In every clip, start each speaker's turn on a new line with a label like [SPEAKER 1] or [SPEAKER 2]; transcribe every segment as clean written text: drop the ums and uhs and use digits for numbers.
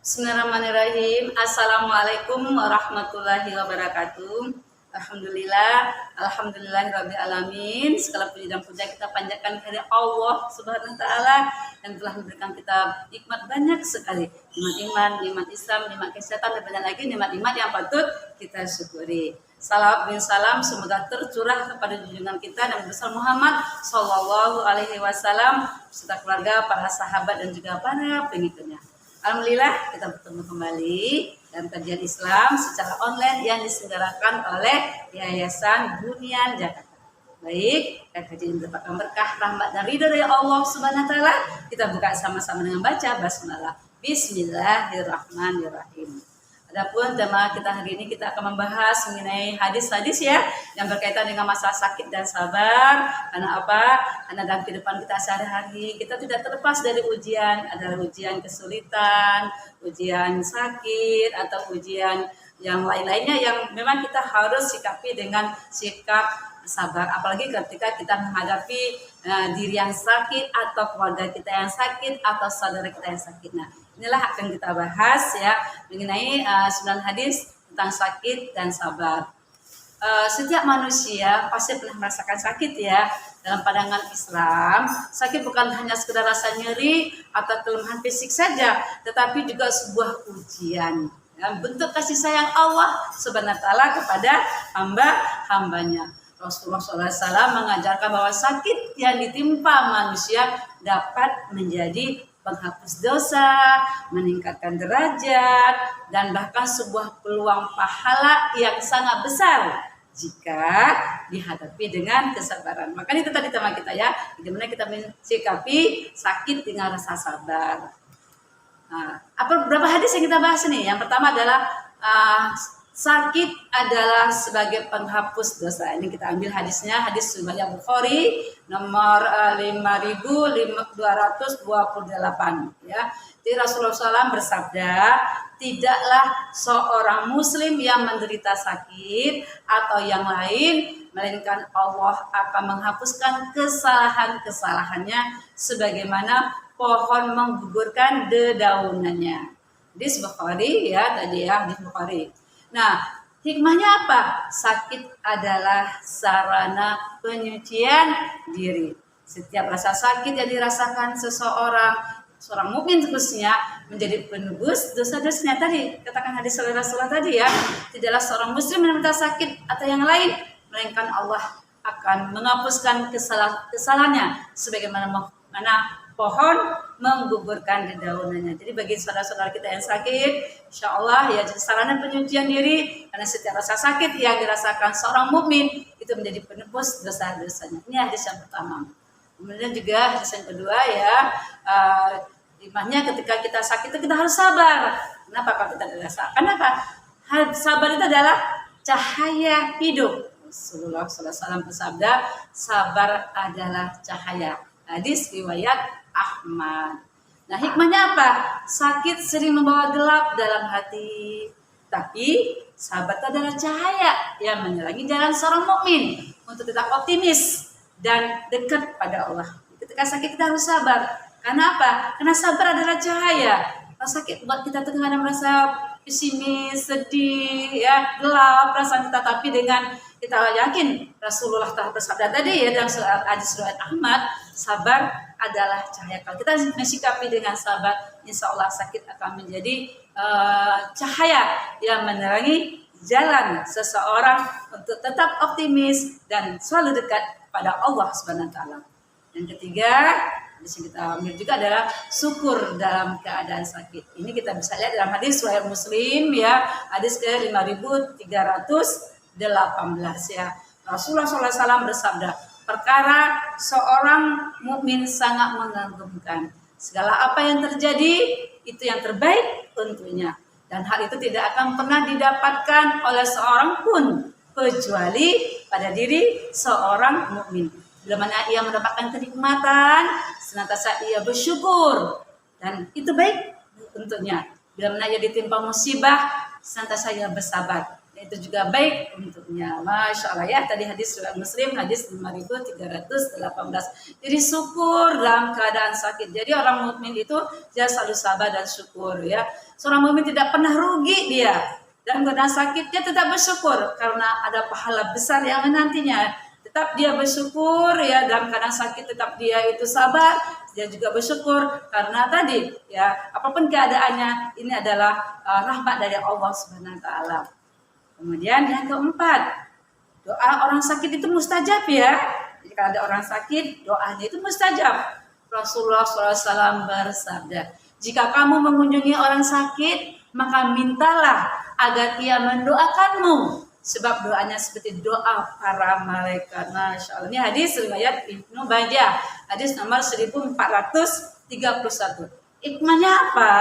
[SPEAKER 1] Bismillahirrahmanirrahim. Assalamualaikum warahmatullahi wabarakatuh. Alhamdulillahirabbil alamin. Segala puji dan puja kita panjatkan kepada Allah Subhanahu wa taala yang telah memberikan kita nikmat banyak sekali. Nikmat iman, nikmat Islam, nikmat kesehatan dan banyak lagi nikmat-nikmat yang patut kita syukuri. Salawat dan salam semoga tercurah kepada junjungan kita Nabi besar Muhammad sallallahu alaihi wasallam beserta keluarga, para sahabat dan juga para pengikutnya. Alhamdulillah kita bertemu kembali dalam kajian Islam secara online yang diselenggarakan oleh Yayasan Bunian Jakarta. Baik, kajian ini merupakan berkah, rahmat dan ridho dari Allah Subhanahu wa taala. Kita buka sama-sama dengan baca basmalah. Bismillahirrahmanirrahim. Adapun tema kita hari ini kita akan membahas mengenai hadis-hadis ya yang berkaitan dengan masalah sakit dan sabar. Karena apa? Karena dalam kehidupan kita sehari-hari kita tidak terlepas dari ujian, adalah ujian kesulitan, ujian sakit atau ujian yang lain-lainnya yang memang kita harus sikapi dengan sikap sabar. Apalagi ketika kita menghadapi diri yang sakit atau keluarga kita yang sakit atau saudara kita yang sakit. Nah, inilah akan kita bahas ya mengenai 9 hadis tentang sakit dan sabar. Setiap manusia pasti pernah merasakan sakit ya. Dalam pandangan Islam, sakit bukan hanya sekedar rasa nyeri atau kelemahan fisik saja, tetapi juga sebuah ujian. Ya, bentuk kasih sayang Allah Subhanahu wa taala kepada hamba-hambanya. Rasulullah SAW mengajarkan bahwa sakit yang ditimpa manusia dapat menjadi penghapus dosa, meningkatkan derajat, dan bahkan sebuah peluang pahala yang sangat besar jika dihadapi dengan kesabaran. Makanya itu tadi tema kita ya, bagaimana kita mensikapi sakit dengan rasa sabar. Nah, beberapa hadis yang kita bahas nih. Yang pertama adalah sakit adalah sebagai penghapus dosa. Ini kita ambil hadisnya, hadis riwayat Bukhari nomor 5228 ya. Jadi Rasulullah SAW bersabda, tidaklah seorang muslim yang menderita sakit atau yang lain melainkan Allah akan menghapuskan kesalahan-kesalahannya sebagaimana pohon menggugurkan dedaunannya. Hadis Bukhari ya, tadi ya hadis Bukhari. Nah, hikmahnya apa? Sakit adalah sarana penyucian diri. Setiap rasa sakit yang dirasakan seorang mukmin khususnya menjadi penebus dosa-dosanya. Tadi katakan hadis Rasulullah tadi ya, tidaklah seorang muslim menderita sakit atau yang lain melainkan Allah akan menghapuskan kesalahannya sebagaimana pohon menggugurkan dedaunannya. Jadi bagi saudara-saudara kita yang sakit, insya Allah ya jadi sarana penyucian diri, karena setiap rasa sakit yang dirasakan seorang mukmin itu menjadi penebus dosa-dosanya. Ini hadis yang pertama. Kemudian juga hadis yang kedua ya, hikmahnya ketika kita sakit itu kita harus sabar. Kenapa kalau kita tidak sabar? Kenapa? Sabar itu adalah cahaya hidup. Rasulullah SAW bersabda, sabar adalah cahaya. Hadis riwayat Ahmad. Nah, hikmahnya apa? Sakit sering membawa gelap dalam hati, tapi sabar adalah cahaya yang menerangi jalan seorang mukmin untuk tetap optimis dan dekat pada Allah. Ketika sakit kita harus sabar. Karena apa? Karena sabar adalah cahaya. Kalau sakit buat kita tuh kadang merasa pesimis, sedih, ya gelap perasaan kita, tapi dengan kita yakin Rasulullah telah bersabda tadi ya dalam hadis riwayat Ahmad, sabar adalah cahaya. Kalau kita mensikapi dengan sabar, insya Allah sakit akan menjadi cahaya yang menerangi jalan seseorang untuk tetap optimis dan selalu dekat pada Allah Subhanahu wa taala. Yang ketiga, hadis yang kita ambil juga adalah syukur dalam keadaan sakit. Ini kita bisa lihat dalam hadis riwayat Muslim ya, hadis ke 5318 ya. Rasulullah SAW bersabda, perkara seorang mukmin sangat mengagumkan. Segala apa yang terjadi itu yang terbaik untuknya, dan hal itu tidak akan pernah didapatkan oleh seorang pun kecuali pada diri seorang mukmin. Bila mana ia mendapatkan kenikmatan, senantiasa ia bersyukur dan itu baik untuknya. Bila mana ia ditimpa musibah, senantiasa ia bersabar. Dan itu juga baik untuknya. Masya Allah ya, tadi hadis riwayat Muslim, hadis 5318. Jadi syukur dalam keadaan sakit. Jadi orang mukmin itu dia selalu sabar dan syukur ya. Seorang mukmin tidak pernah rugi dia. Dalam keadaan sakit dia tetap bersyukur karena ada pahala besar yang menantinya. Tetap dia bersyukur ya, dalam keadaan sakit tetap dia itu sabar. Dia juga bersyukur karena tadi ya, apapun keadaannya ini adalah rahmat dari Allah Subhanahu wa taala. Kemudian yang keempat, doa orang sakit itu mustajab ya. Jika ada orang sakit, doanya itu mustajab. Rasulullah SAW bersabda, jika kamu mengunjungi orang sakit, maka mintalah agar ia mendoakanmu. Sebab doanya seperti doa para malaikat. Masya Allah. Ini hadis riwayat Ibnu Majah. Hadis nomor 1431. Hikmahnya apa?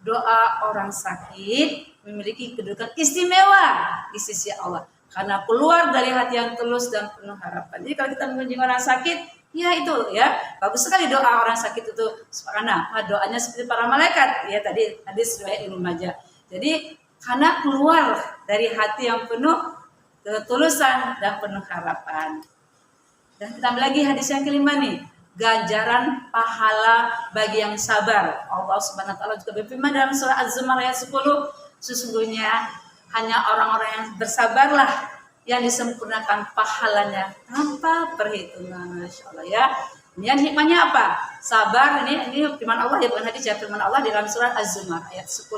[SPEAKER 1] Doa orang sakit memiliki kedudukan istimewa di sisi Allah. Karena keluar dari hati yang tulus dan penuh harapan. Jadi kalau kita mengunjungi orang sakit, ya itu ya. Bagus sekali doa orang sakit itu. Karena doanya seperti para malaikat. Ya tadi hadis riwayat Ibnu Majah. Jadi karena keluar dari hati yang penuh ketulusan dan penuh harapan. Dan kita lagi hadis yang kelima nih, ganjaran pahala bagi yang sabar. Allah Subhanahu wa taala juga berfirman dalam surah Az-Zumar ayat 10, sesungguhnya hanya orang-orang yang bersabarlah yang disempurnakan pahalanya tanpa perhitungan. Masya Allah ya. Kemudian hikmahnya apa? Sabar ini firman Allah ya, bukan hadis ya, firman Allah di dalam surah Az-Zumar ayat 10,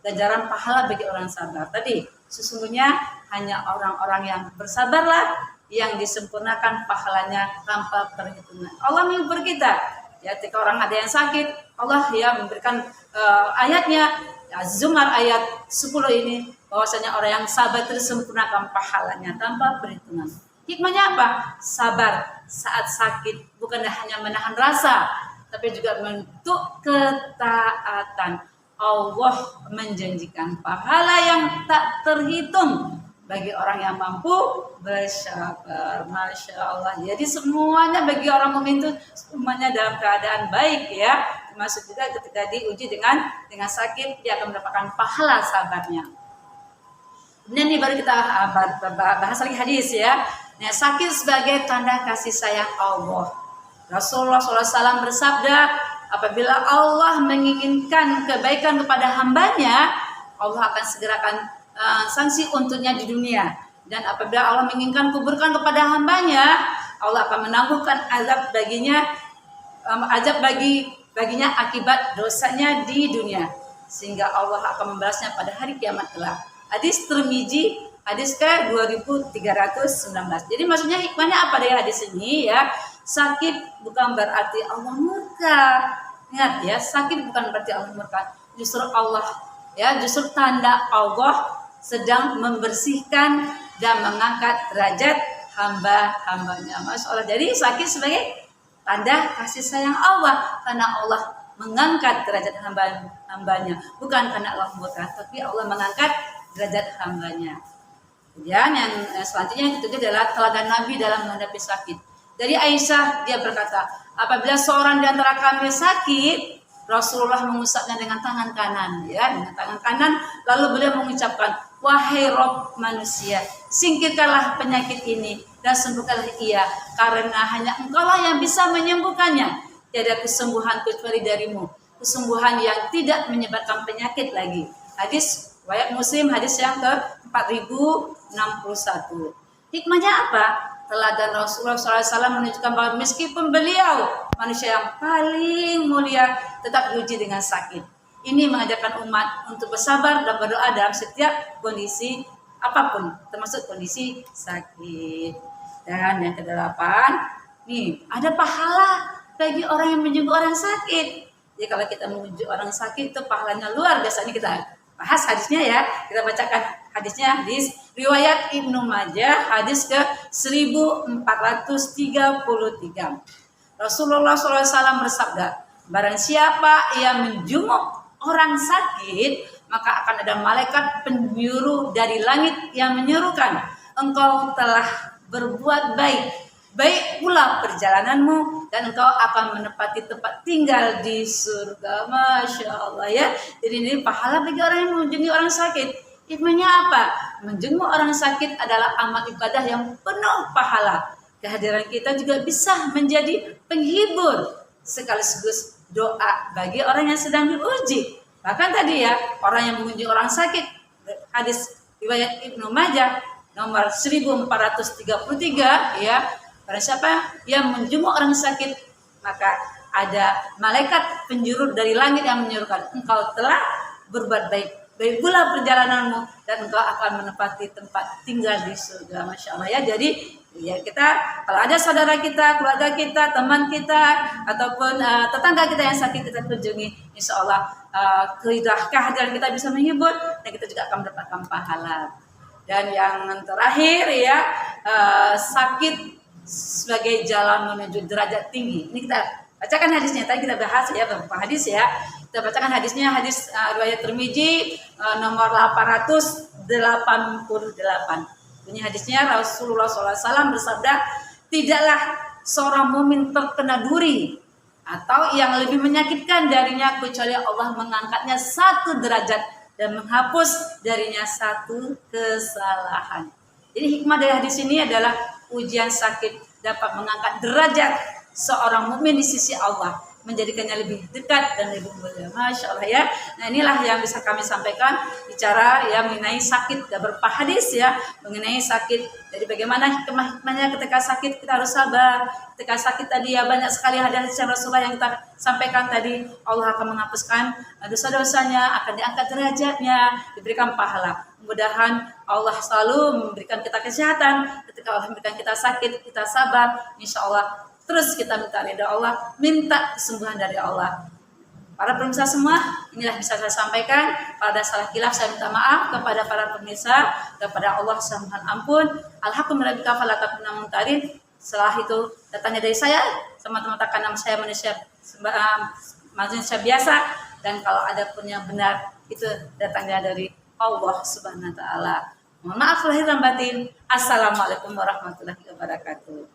[SPEAKER 1] ganjaran pahala bagi orang sabar. Tadi sesungguhnya hanya orang-orang yang bersabarlah yang disempurnakan pahalanya tanpa perhitungan. Allah menghibur kita ya, ketika orang ada yang sakit, Allah ya memberikan ayatnya Az-Zumar ayat 10 ini, bahwasanya orang yang sabar tersempurnakan pahalanya tanpa perhitungan. Hikmahnya apa? Sabar saat sakit bukan hanya menahan rasa, tapi juga bentuk ketaatan. Allah menjanjikan pahala yang tak terhitung bagi orang yang mampu bersabar. Masya Allah. Jadi semuanya bagi orang mukmin itu semuanya dalam keadaan baik ya. Termasuk juga ketika diuji dengan sakit, dia akan mendapatkan pahala sabarnya. Kemudian ini baru kita bahas lagi hadis ya. Nah, sakit sebagai tanda kasih sayang Allah. Rasulullah SAW bersabda, apabila Allah menginginkan kebaikan kepada hambanya, Allah akan segerakan sanksi untuknya di dunia. Dan apabila Allah menginginkan keburukan kepada hambanya, Allah akan menangguhkan azab baginya, baginya akibat dosanya di dunia, sehingga Allah akan membalasnya pada hari kiamat kelak. Hadis Tirmizi, hadis ke 2319. Jadi maksudnya hikmahnya apa dari hadis ini ya? Sakit bukan berarti Allah murka. Ingat ya, sakit bukan berarti Allah murka. Justru Allah ya, justru tanda Allah sedang membersihkan dan mengangkat derajat hamba-hambanya. Masya Allah. Jadi sakit sebagai tanda kasih sayang Allah, karena Allah mengangkat derajat hambanya, bukan karena Allah murka, tapi Allah mengangkat derajat hambanya. Kemudian yang selanjutnya yang ketiga adalah teladan Nabi dalam menghadapi sakit. Dari Aisyah, dia berkata, apabila seorang di antara kami sakit, Rasulullah mengusapnya dengan tangan kanan, ya, dengan tangan kanan, lalu beliau mengucapkan, wahai Rabb manusia, singkirkanlah penyakit ini dan sembuhkanlah ia, karena hanya Engkaulah yang bisa menyembuhkannya. Tiada kesembuhan kecuali darimu, kesembuhan yang tidak menyebabkan penyakit lagi. Hadis riwayat Muslim, hadis yang ke 4061. Hikmahnya apa? Teladan Rasulullah SAW menunjukkan bahwa meskipun beliau manusia yang paling mulia, tetap diuji dengan sakit. Ini mengajarkan umat untuk bersabar dan berdoa dalam setiap kondisi apapun, termasuk kondisi sakit. Dan yang kedelapan, nih ada pahala bagi orang yang menjenguk orang sakit. Jadi kalau kita menjenguk orang sakit itu pahalanya luar biasa. Ini kita bahas hadisnya ya. Kita bacakan hadisnya, hadis riwayat Ibnu Majah, hadis ke 1433. Rasulullah SAW bersabda, barang siapa yang menjenguk orang sakit, maka akan ada malaikat penyuruh dari langit yang menyuruhkan, engkau telah berbuat baik, baik pula perjalananmu, dan engkau akan menepati tempat tinggal di surga. Masya Allah ya. Jadi ini pahala bagi orang yang menjenguk orang sakit. Hikmahnya apa? Menjenguk orang sakit adalah amal ibadah yang penuh pahala. Kehadiran kita juga bisa menjadi penghibur sekaligus doa bagi orang yang sedang diuji. Bahkan tadi ya, orang yang mengunjungi orang sakit, hadis riwayat Ibnu Majah nomor 1433 ya, pada siapa yang menjenguk orang sakit, maka ada malaikat penjuru dari langit yang menyuruhkan, engkau telah berbuat baik, baik pula perjalananmu dan engkau akan menempati tempat tinggal di surga. Masya Allah ya. Jadi ya, kita kalau ada saudara kita, keluarga kita, teman kita, ataupun tetangga kita yang sakit, kita kunjungi, insya Allah kehadiran kita bisa menghibur dan kita juga akan mendapatkan pahala. Dan yang terakhir ya, sakit sebagai jalan menuju derajat tinggi. Ini kita bacakan hadisnya, tadi kita bahas ya beberapa hadis ya. Kita bacakan hadisnya, hadis riwayat Tirmizi nomor 888. Bunyi hadisnya, Rasulullah SAW bersabda, tidaklah seorang mukmin terkena duri atau yang lebih menyakitkan darinya kecuali Allah mengangkatnya satu derajat dan menghapus darinya satu kesalahan. Jadi hikmah dari hadis ini adalah ujian sakit dapat mengangkat derajat seorang mukmin di sisi Allah, menjadikannya lebih dekat dan lebih mulia. Masya Allah ya. Nah, inilah yang bisa kami sampaikan bicara ya mengenai sakit. Dan beberapa hadis ya mengenai sakit. Jadi bagaimana hikmahnya ketika sakit kita harus sabar. Ketika sakit tadi ya banyak sekali hadis Rasulullah yang kita sampaikan tadi. Allah akan menghapuskan dosa-dosanya, akan diangkat derajatnya, diberikan pahala. Mudah-mudahan Allah selalu memberikan kita kesehatan. Ketika Allah memberikan kita sakit, kita sabar. Insya Allah terus kita minta ridha Allah, minta kesembuhan dari Allah. Para pemirsa semua, inilah bisa saya sampaikan. Pada salah khilaf saya minta maaf kepada para pemirsa, kepada Allah saya mohon ampun. Alhamdulillah fala takuna mumtarin. Setelah itu datangnya dari saya, sama teman-teman karena saya manusia biasa, dan kalau ada pun yang benar itu datangnya dari Allah Subhanahu wa taala. Mohon maaf lahir dan batin. Assalamualaikum warahmatullahi wabarakatuh.